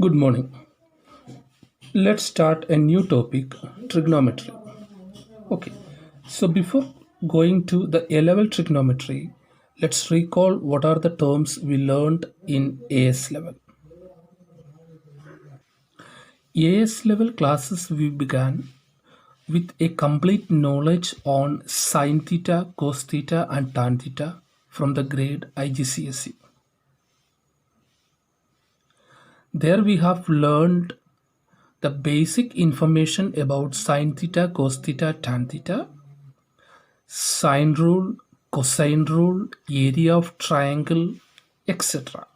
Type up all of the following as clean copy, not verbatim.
Good morning. Let's start a new topic, trigonometry. Okay, so before going to the A level trigonometry, let's recall what are the terms we learned in AS level. AS level classes we began with a complete knowledge on sine theta, cos theta, and tan theta from the grade IGCSE. There we have learned the basic information about sine theta, cos theta, tan theta, sine rule, cosine rule, area of triangle, etc.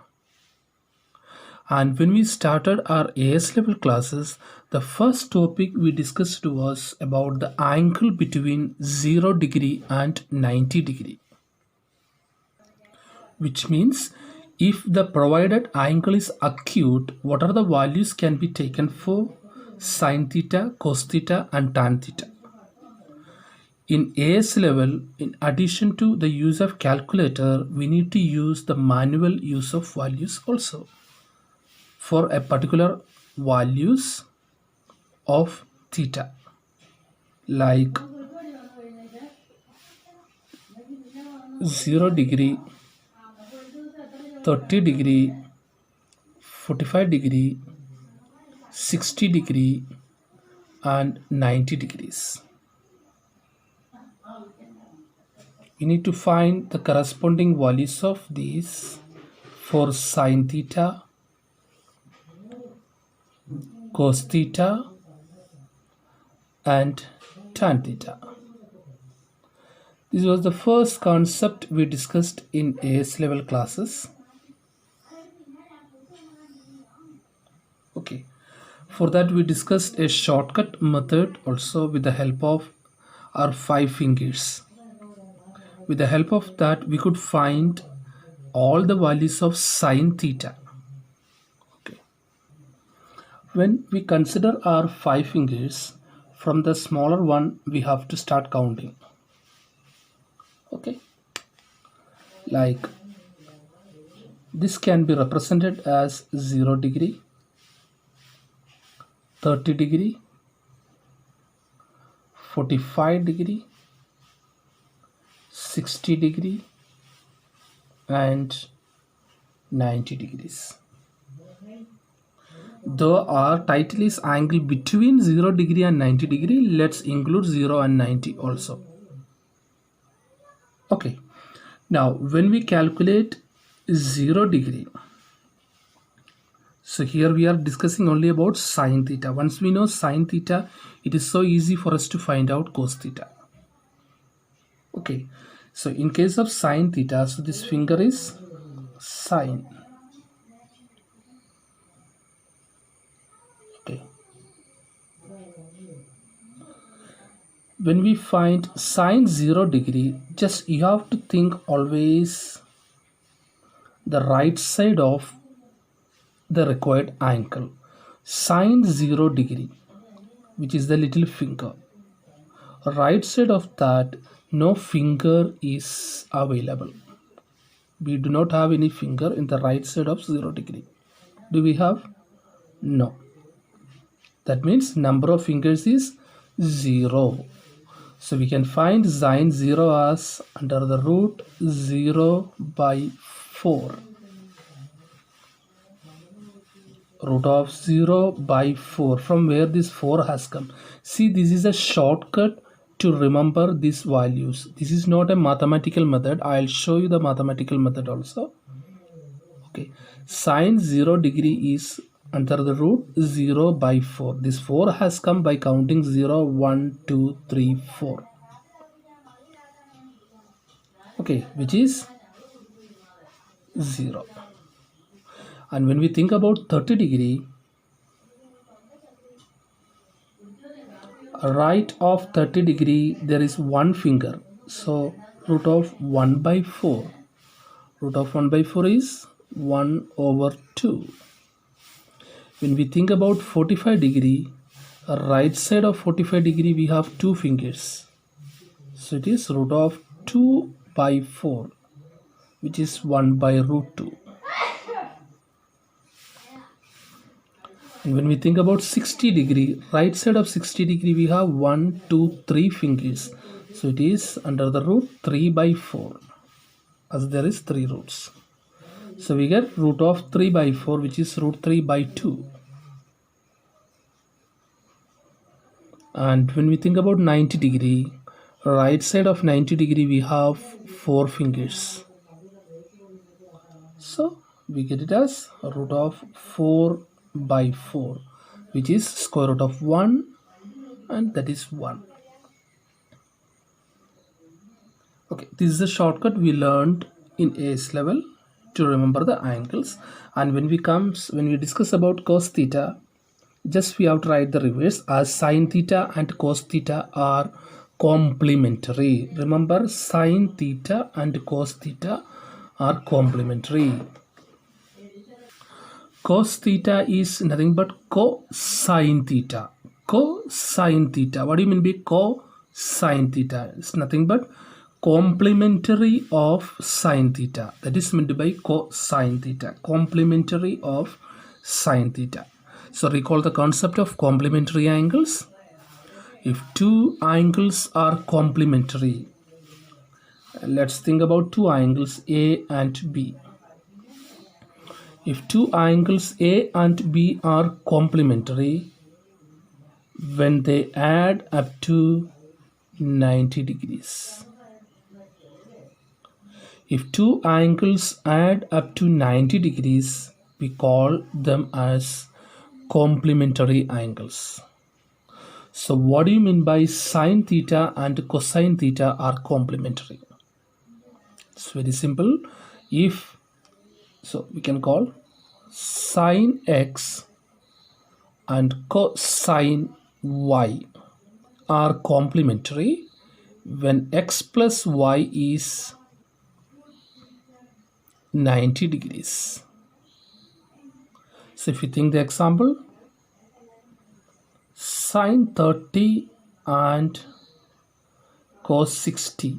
And when we started our AS level classes, the first topic we discussed was about the angle between 0 degree and 90 degree. Which means if the provided angle is acute, what are the values can be taken for sine theta, cos theta and tan theta. In AS level, in addition to the use of calculator, we need to use the manual use of values also for a particular values of theta, like 0 degree, 30 degree, 45 degree, 60 degree and 90 degrees. We need to find the corresponding values of these for sine theta, cos theta and tan theta. This was the first concept we discussed in AS level classes. Okay, for that we discussed a shortcut method also with the help of our 5 fingers. With the help of that we could find all the values of sine theta. Okay. When we consider our 5 fingers, from the smaller one we have to start counting. Okay, like this can be represented as 0 degree, 30 degree, 45 degree, 60 degree and 90 degrees. Though our title is angle between 0 degree and 90 degree, let's include 0 and 90 also. Okay, now when we calculate 0 degree, so here we are discussing only about sine theta. Once we know sine theta, it is so easy for us to find out cos theta. Okay, so in case of sine theta, so this finger is sine. Okay, when we find sine 0 degree, just you have to think always the right side of the required angle. Sine 0 degree, which is the little finger, right side of that no finger is available. We do not have any finger in the right side of 0 degree. Do we have? No. That means number of fingers is 0. So we can find sine 0 as under the root 0 by 4. Root of 0 by 4. From where this 4 has come? See, this is a shortcut to remember these values. This is not a mathematical method. I'll show you the mathematical method also. Okay, sine 0 degree is under the root 0 by 4. This 4 has come by counting 0, 1, 2, 3, 4. Okay, which is 0. And when we think about 30 degree, right of 30 degree there is one finger, so root of 1 by 4. Root of 1 by 4 is 1 over 2. When we think about 45 degree, right side of 45 degree we have 2 fingers, so it is root of 2 by 4, which is 1 by root 2. And when we think about 60 degree, right side of 60 degree, we have 1, 2, 3 fingers. So it is under the root 3 by 4, as there is 3 roots. So we get root of 3 by 4, which is root 3 by 2. And when we think about 90 degree, right side of 90 degree, we have 4 fingers. So we get it as root of 4 by 4, which is square root of 1, and that is 1. Okay, this is a shortcut we learned in AS level to remember the angles. And when we discuss about cos theta, just we have to write the reverse as sin theta and cos theta are complementary. Remember, sin theta and cos theta are complementary. Cos theta is nothing but cosine theta. Cosine theta. What do you mean by cosine theta? It's nothing but complementary of sine theta. That is meant by cosine theta. Complementary of sine theta. So recall the concept of complementary angles. If two angles are complementary, let's think about two angles A and B. If two angles A and B are complementary, when they add up to 90 degrees. If two angles add up to 90 degrees, we call them as complementary angles. So what do you mean by sine theta and cosine theta are complementary? It's very simple. So we can call sine x and cosine y are complementary when x plus y is 90 degrees. So if you think the example, sine 30 and cos 60.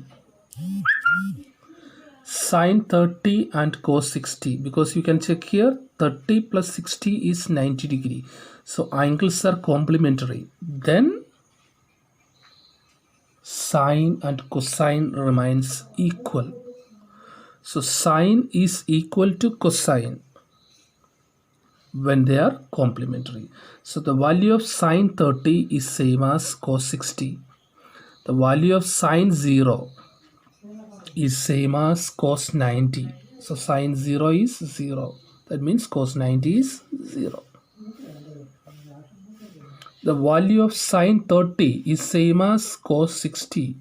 Sine 30 and cos 60, because you can check here 30 plus 60 is 90 degree. So angles are complementary. Then sine and cosine remains equal. So sine is equal to cosine when they are complementary. So the value of sine 30 is same as cos 60. The value of sine 0 is same as cos 90. So sine 0 is 0. That means cos 90 is 0. The value of sine 30 is same as cos 60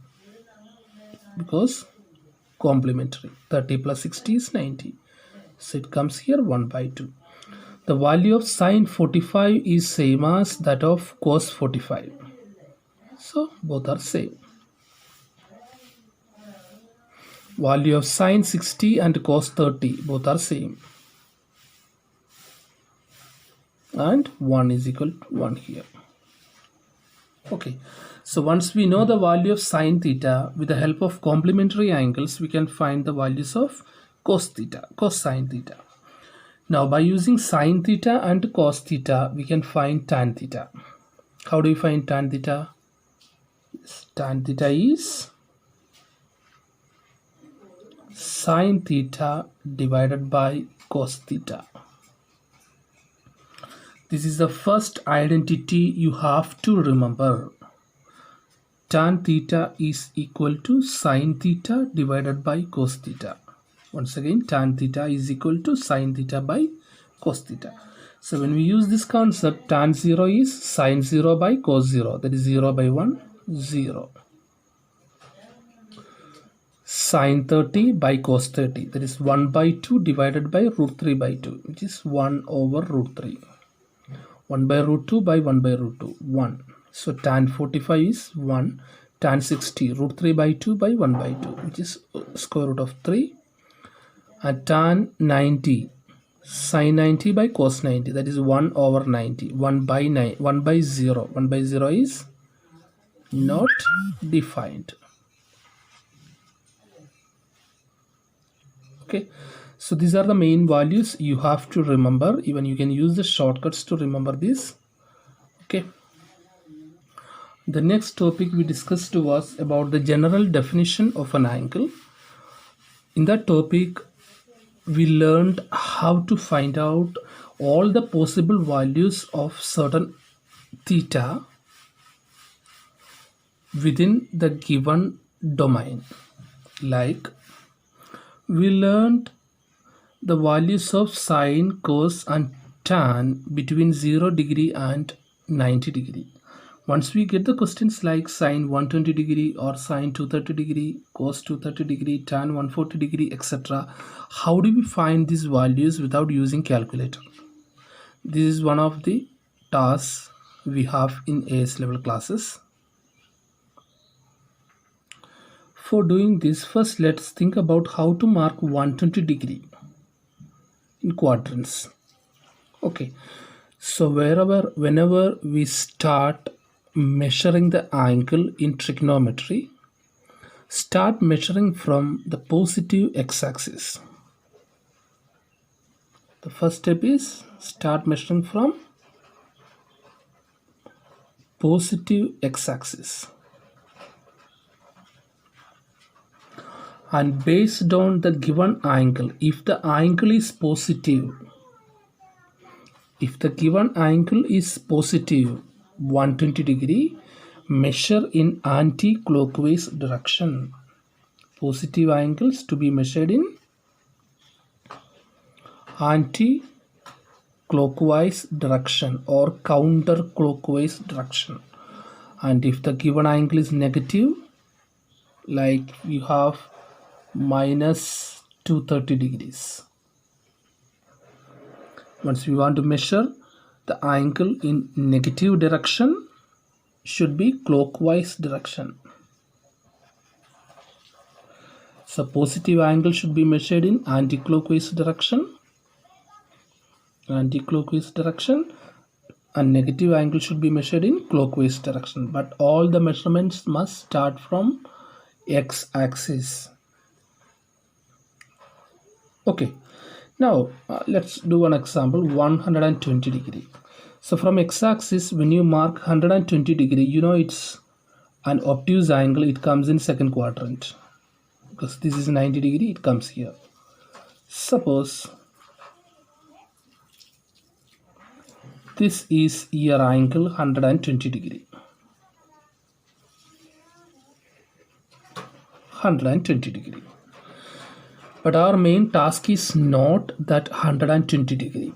because complementary. 30 plus 60 is 90. So it comes here 1 by 2. The value of sine 45 is same as that of cos 45. So both are same. Value of sine 60 and cos 30, both are same. And 1 is equal to 1 here. Okay, so once we know the value of sine theta, with the help of complementary angles, we can find the values of cos theta, cosine theta. Now by using sine theta and cos theta, we can find tan theta. How do we find tan theta? Tan theta is sine theta divided by cos theta. This is the first identity you have to remember. Tan theta is equal to sine theta divided by cos theta. Once again, tan theta is equal to sine theta by cos theta. So when we use this concept, tan 0 is sine 0 by cos 0. That is 0 by 1, 0. Sine 30 by cos 30. That is 1 by 2 divided by root 3 by 2, which is 1 over root 3. 1 by root 2 by 1 by root 2, 1. So tan 45 is 1. Tan 60, root 3 by 2 by 1 by 2, which is square root of 3. And tan 90, sin 90 by cos 90, that is 1 over 90. 1 by 9, 1 by 0. 1 by 0 is not defined. Okay, so these are the main values you have to remember. Even you can use the shortcuts to remember this. Okay, the next topic we discussed was about the general definition of an angle. In that topic we learned how to find out all the possible values of certain theta within the given domain. Like we learned the values of sine, cos and tan between 0 degree and 90 degree. Once we get the questions like sine 120 degree or sine 230 degree, cos 230 degree, tan 140 degree, etc. How do we find these values without using calculator? This is one of the tasks we have in AS level classes. For doing this, first let's think about how to mark 120 degree in quadrants. Okay, so whenever we start measuring the angle in trigonometry, start measuring from the positive x-axis. The first step is start measuring from positive x-axis, and based on the given angle, if the angle is positive, if the given angle is positive 120 degree, measure in anti-clockwise direction. Positive angles to be measured in anti-clockwise direction or counter-clockwise direction. And if the given angle is negative, like you have minus 230 degrees. Once we want to measure the angle in negative direction, should be clockwise direction. So positive angle should be measured in anti-clockwise direction, and negative angle should be measured in clockwise direction. But all the measurements must start from x-axis. Okay, now let's do an example. 120 degree. So from x-axis, when you mark 120 degree, you know it's an obtuse angle. It comes in second quadrant, because this is 90 degree, it comes here. Suppose this is your angle 120 degree. 120 degree. But our main task is not that 120 degree.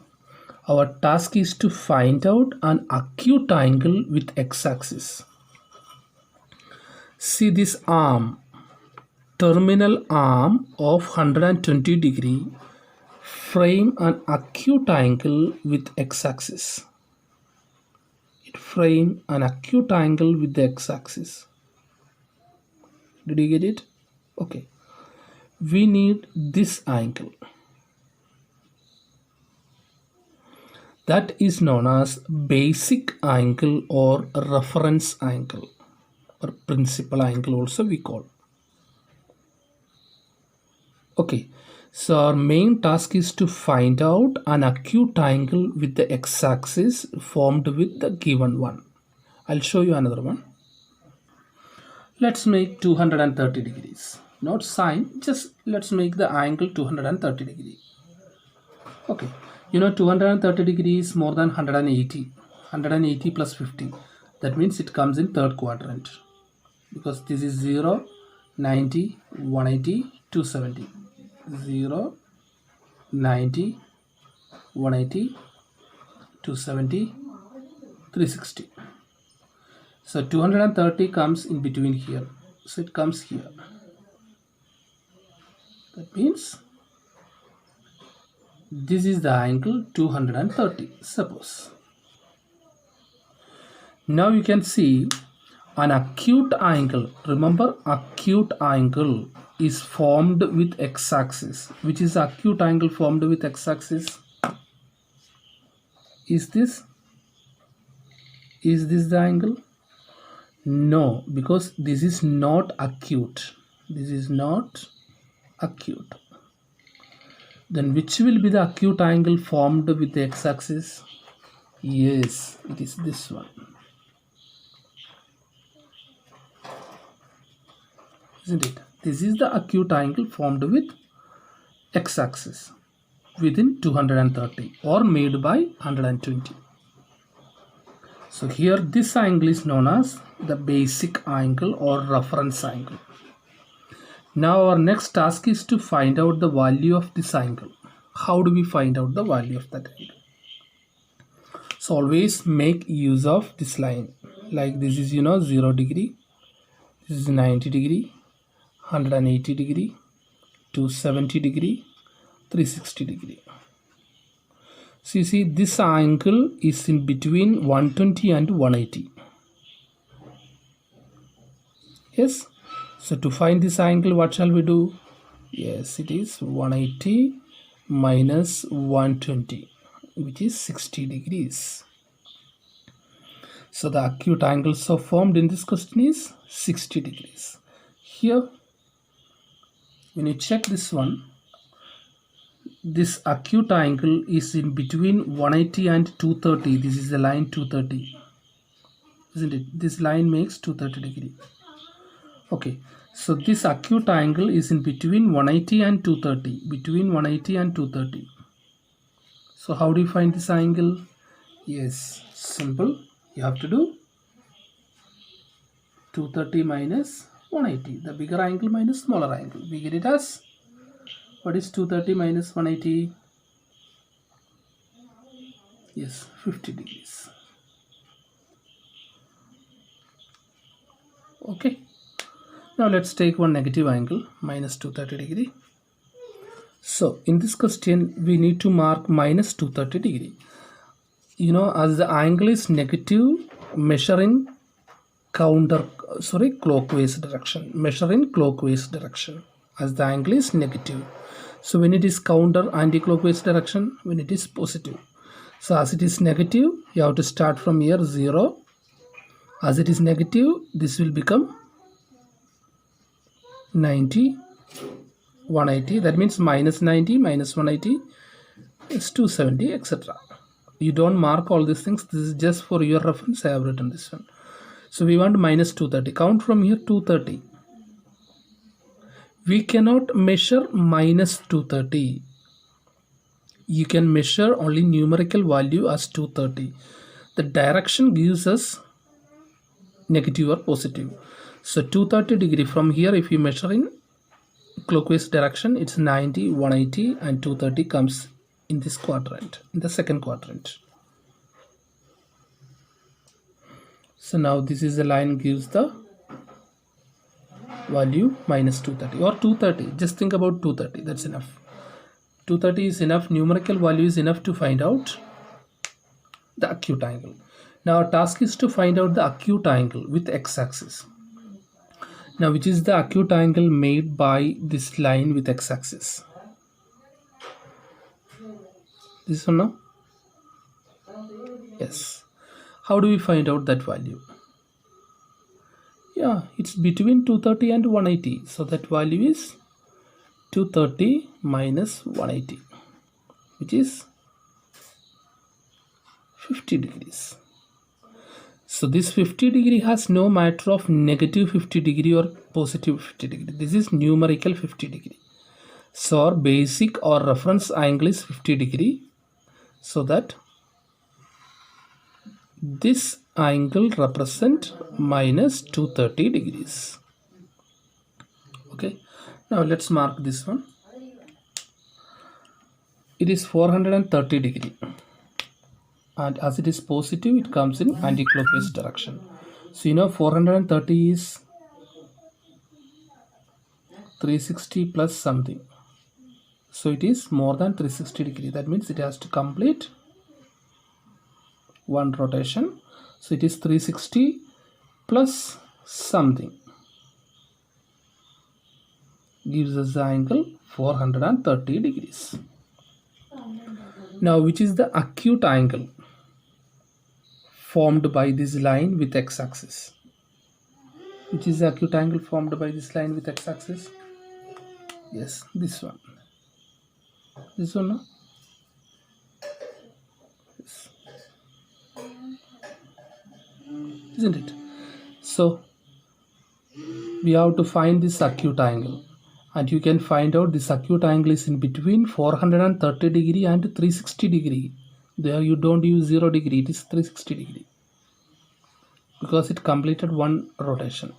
Our task is to find out an acute angle with x-axis. See this arm, terminal arm of 120 degree, frame an acute angle with x-axis. It frame an acute angle with the x-axis. Did you get it? Okay. We need this angle. That is known as basic angle or reference angle, or principal angle also we call. Okay, so our main task is to find out an acute angle with the x-axis formed with the given one. I'll show you another one. Let's make 230 degrees. Not sine, just let's make the angle 230 degree. Okay, you know 230 degrees more than 180. 180 plus 50. That means it comes in third quadrant, because this is 0, 90, 180, 270. 0, 90, 180, 270, 360. So 230 comes in between here. So it comes here. That means this is the angle 230, suppose. Now you can see an acute angle. Remember, acute angle is formed with x-axis. Which is acute angle formed with x-axis? Is this the angle? No, because this is not acute. This is not acute. Then which will be the acute angle formed with the x-axis? Yes, it is this one. Isn't it? This is the acute angle formed with x-axis within 230 or made by 120. So here this angle is known as the basic angle or reference angle. Now our next task is to find out the value of this angle. How do we find out the value of that angle? So always make use of this line. Like this is 0 degree, this is 90 degree, 180 degree, 270 degree, 360 degree. So you see this angle is in between 120 and 180. Yes. So to find this angle, what shall we do? Yes, it is 180 minus 120, which is 60 degrees. So the acute angle so formed in this question is 60 degrees. Here, when you check this one, this acute angle is in between 180 and 230. This is the line 230, isn't it? This line makes 230 degree. Okay, so this acute angle is in between 180 and 230. Between 180 and 230. So how do you find this angle? Yes, simple. You have to do 230 minus 180. The bigger angle minus smaller angle. We get it as, what is 230 minus 180? Yes, 50 degrees. Okay. Now let's take one negative angle, minus 230 degree. So in this question, we need to mark minus 230 degree. As the angle is negative, measure in clockwise direction. Measure in clockwise direction as the angle is negative. So when it is anti-clockwise direction, when it is positive. So as it is negative, you have to start from here 0. As it is negative, this will become 90, 180. That means minus 90 minus 180 is 270, etc. You don't mark all these things. This is just for your reference. I have written this one. So we want minus 230. Count from here 230. We cannot measure minus 230. You can measure only numerical value as 230. The direction gives us negative or positive. So 230 degree from here, if you measure in clockwise direction, it's 90, 180 and 230 comes in this quadrant, in the second quadrant. So now this is the line gives the value minus 230 or 230. Just think about 230. That's enough. 230 is enough. Numerical value is enough to find out the acute angle. Now our task is to find out the acute angle with x-axis. Now which is the acute angle made by this line with x-axis? This one, no? Yes. How do we find out that value? Yeah, it's between 230 and 180. So that value is 230 minus 180, which is 50 degrees. So this 50 degree has no matter of negative 50 degree or positive 50 degree. This is numerical 50 degree. So our basic or reference angle is 50 degree. So that this angle represent minus 230 degrees. Okay. Now let's mark this one. It is 430 degree. And as it is positive, it comes in anti-clockwise direction. So 430 is 360 plus something. So it is more than 360 degree. That means it has to complete one rotation. So it is 360 plus something. Gives us the angle 430 degrees. Now which is the acute angle formed by this line with x-axis? Which is the acute angle formed by this line with x-axis? Yes, this one. This one, no? Yes. Isn't it? So we have to find this acute angle, and you can find out this acute angle is in between 430 degree and 360 degree. There you don't use 0 degree, it is 360 degree because it completed one rotation.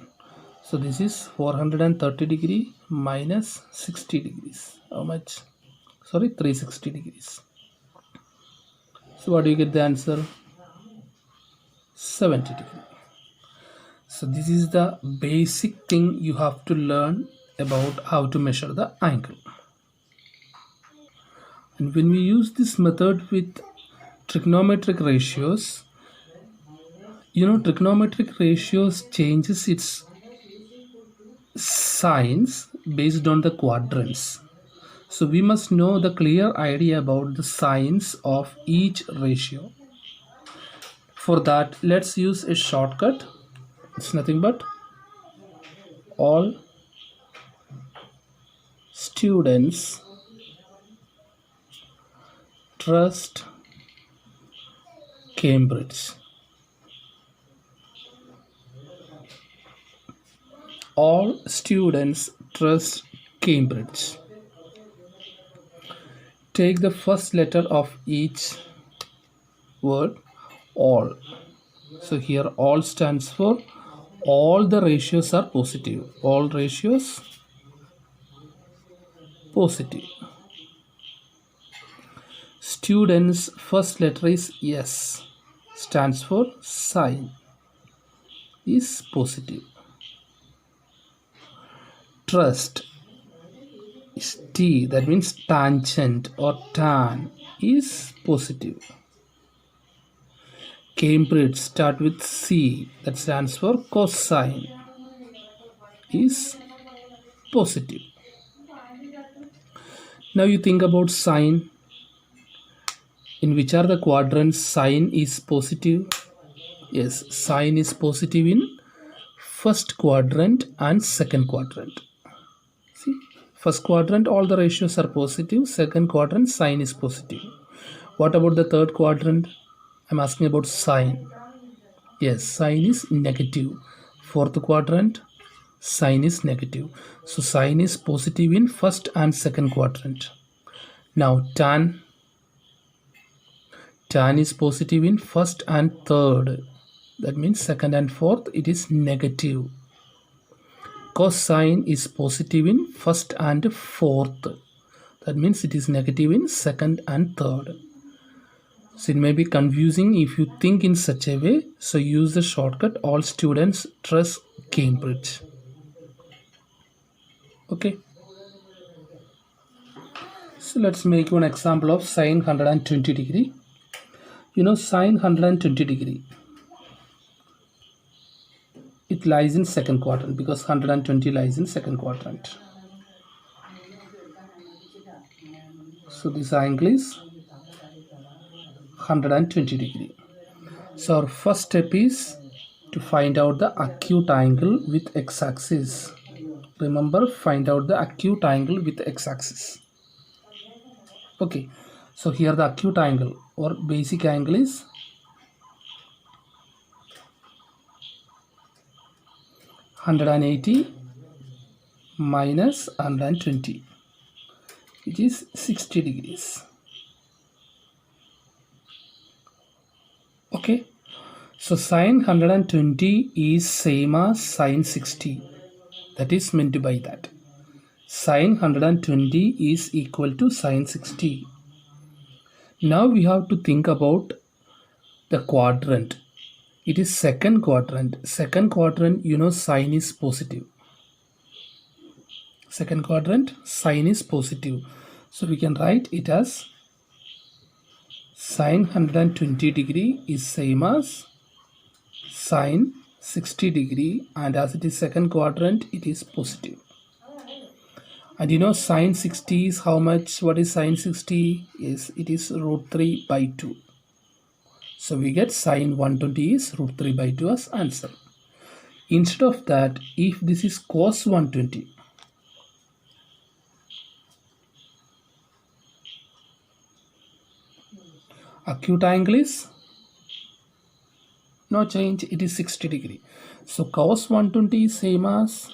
So this is 430 degree minus 60 degrees. How much? Sorry, 360 degrees. So what do you get the answer? 70 degree. So this is the basic thing you have to learn about how to measure the angle. And when we use this method with trigonometric ratios, trigonometric ratios changes its signs based on the quadrants. So we must know the clear idea about the signs of each ratio. For that, let's use a shortcut. It's nothing but all students trust Cambridge. All students trust Cambridge. Take the first letter of each word, all. So here all stands for all the ratios are positive. All ratios positive. Students first letter is S, stands for sign, is positive. Trust is T, that means tangent or tan, is positive. Cambridge start with C, that stands for cosine, is positive. Now you think about sine. In which are the quadrants sine is positive? Yes, sine is positive in first quadrant and second quadrant. See, first quadrant all the ratios are positive, second quadrant sine is positive. What about the third quadrant? I'm asking about sine. Yes, sine is negative. Fourth quadrant, sine is negative. So sine is positive in first and second quadrant. Now tan is positive in first and third. That means second and fourth it is negative. Cosine is positive in first and fourth. That means it is negative in second and third. So it may be confusing if you think in such a way. So use the shortcut all students trust Cambridge. Okay. So let's make one example of sine 120 degree. Sine 120 degree. It lies in second quadrant because 120 lies in second quadrant. So this angle is 120 degree. So our first step is to find out the acute angle with x-axis. Remember, find out the acute angle with x-axis. Okay, so here the acute angle or basic angle is 180 minus 120, which is 60 degrees. Okay, so sine 120 is same as sine 60. That is meant by that. Sine 120 is equal to sine 60. Now we have to think about the quadrant. It is second quadrant. Second quadrant, sine is positive. Second quadrant, sine is positive. So we can write it as sine 120 degree is same as sine 60 degree, and as it is second quadrant, it is positive. And sine 60 is how much? What is sine 60? Yes, it is root 3 by 2. So we get sine 120 is root 3 by 2 as answer. Instead of that, if this is cos 120, Acute angle is no change, it is 60 degree. So cos 120 is same as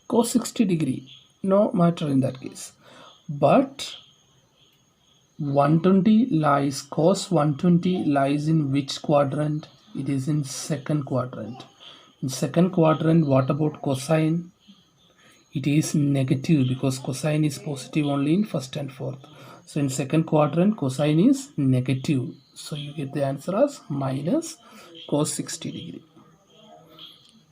cos 60 degree, no matter in that case. But 120 lies, cos 120 lies in which quadrant? It is in second quadrant. In second quadrant, what about cosine? It is negative because cosine is positive only in first and fourth. So in second quadrant, cosine is negative. So you get the answer as minus cos 60 degree,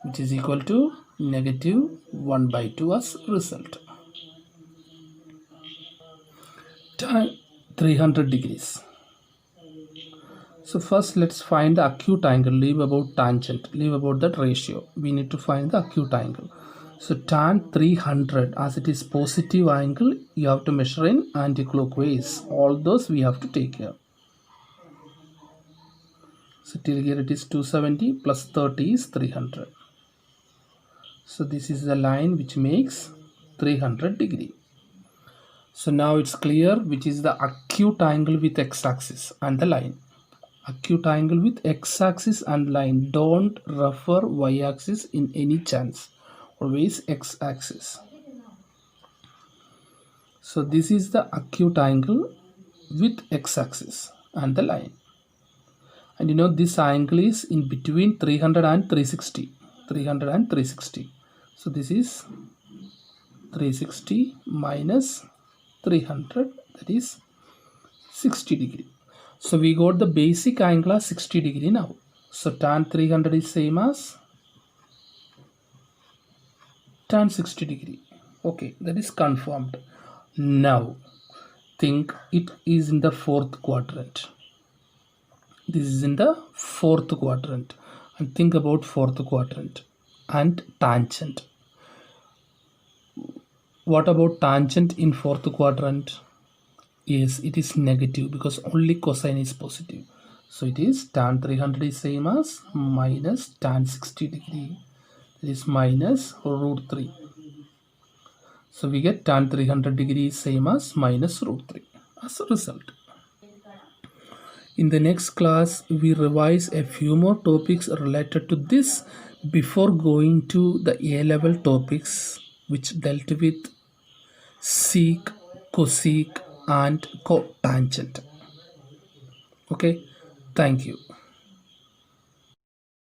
which is equal to negative 1 by 2 as result. Tan 300 degrees. So first let's find the acute angle. Leave about tangent, leave about that ratio. We need to find the acute angle. So tan 300, as it is positive angle, you have to measure in anti-clockwise. All those we have to take care. So till here it is 270 plus 30 is 300. So this is the line which makes 300 degree. So now it's clear which is the acute angle with x-axis and the line. Acute angle with x-axis and line. Don't refer y-axis in any chance. Always x-axis. So this is the acute angle with x-axis and the line. And you know this angle is in between 300 and 360. 300 and 360. So this is 360 minus 300, that is 60 degree. So we got the basic angle as 60 degree now. So tan 300 is same as tan 60 degree. Okay, that is confirmed. Now think it is in the fourth quadrant. This is in the fourth quadrant. And think about fourth quadrant and tangent. What about tangent in fourth quadrant? Yes, it is negative because only cosine is positive. So it is tan 300 is same as minus tan 60 degree. It is minus root 3. So we get tan 300 degree is same as minus root 3 as a result. In the next class, we revise a few more topics related to this before going to the A-level topics which dealt with sec, cosec and cotangent. Okay, thank you.